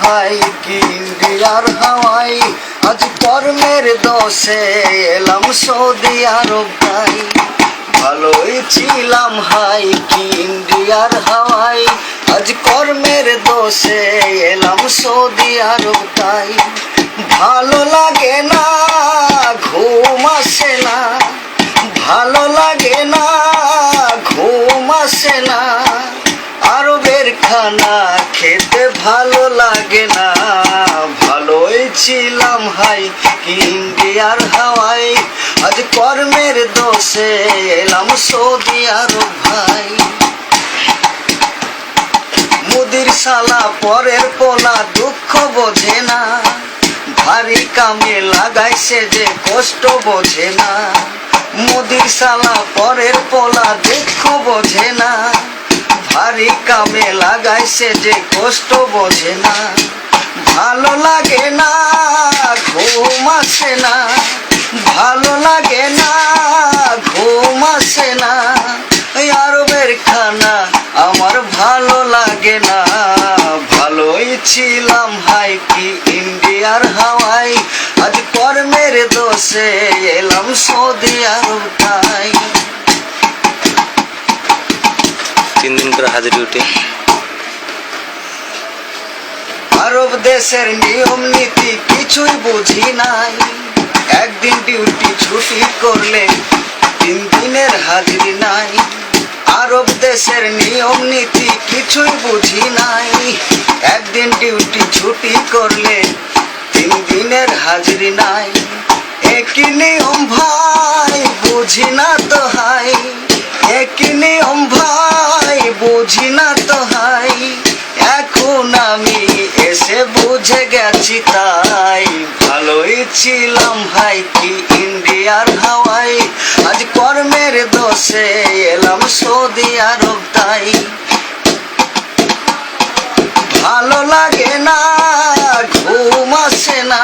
ভাই কি ইন্ডিয়ার হাওয়াই, আজ কর্মের দোষে এলাম সৌদি আরব তাই। ভালোই ছিলাম হাই কি ইন্ডিয়ার হাওয়াই, আজ কর্মের দোষে এলাম সৌদি আরব তাই। ভালো লাগে না, ঘুম আসে না, ভালো লাগে না, ঘুম আসে না, আরবের খানা খেতে ভালো লাগে না। ভালোই ছিলাম হাই কি ইন্ডিয়ার হাওয়াই, আজ কর্মের দোষে এলাম সৌদি আরব ভাই। মুদির শালা পরের পোলা দুঃখ বোঝে না, ভারী কামে লাগাইছে যে কষ্ট বোঝে না। মুদির শালা পরের পোলা দুঃখ বোঝে না, ভারী কামে লাগাইছে যে কষ্ট বোঝে না। ভালো লাগে না, ঘুম আসে না, ভালো লাগে না, ঘুম আসে না, আরবের খানা আমার ভালো লাগে না। ভালোই ছিলাম হাই কি ইন্ডিয়ার হাওয়াই, আজ কর্মের দোষে এলাম সৌদি আরব তাই। 3 দিন করে হাজিরি উঠে। আরব দেশের নিয়ম নীতি কিছুই বুঝি নাই, একদিন ডিউটি ছুটি করলে 3 দিনের হাজিরি নাই। আরব দেশের নিয়ম নীতি কিছুই বুঝি নাই, একদিন ডিউটি ছুটি করলে 3 দিনের হাজিরি নাই। একই নিয়ম ভাই বুঝি না তো হাই, একই নিয়ম ভাই বুঝি না তো হাই, এখন আমি এসে বুঝে গেছি তাই। ভালোই ছিলাম ভাই কি ইন্ডিয়ার হাওয়াই, আজ কর্মের দোষে এলাম সৌদি আরব তাই। ভালো লাগে না, ঘুম আসে না,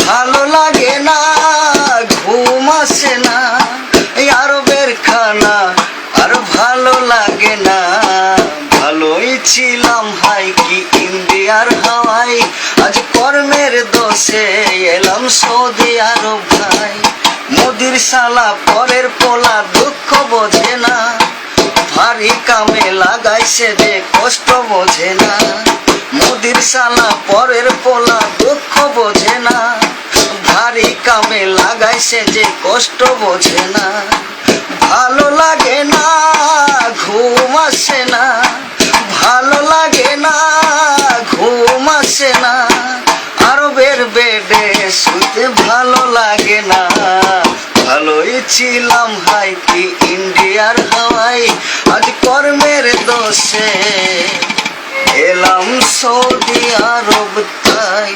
ভালো লাগে না, ঘুম আসে না, আরবের খানা আর ভালো লাগে না। ভালোই ছিলাম হাই কি ইন্ডিয়ার হাওয়াই, আজ কর্মের দোষে এলাম সৌদি আরব ভাই। মুদির শালা পরের পোলা দুঃখ বোঝে না, ভারী কামে লাগাইছে যে কষ্ট বোঝে না। মুদির শালা পরের পোলা দুঃখ বোঝে না, ভারী কামে লাগাইছে যে কষ্ট বোঝে না। ভালো লাগে না, ঘুম আসে না, ভালো লাগে না, ঘুম আসে না, আরবের বেডে শুতে ভালো লাগে না। ভালোই ছিলাম হাই কি ইন্ডিয়ার হাওয়াই, আজ কর্মের দোষে এলাম সৌদি আরব তাই।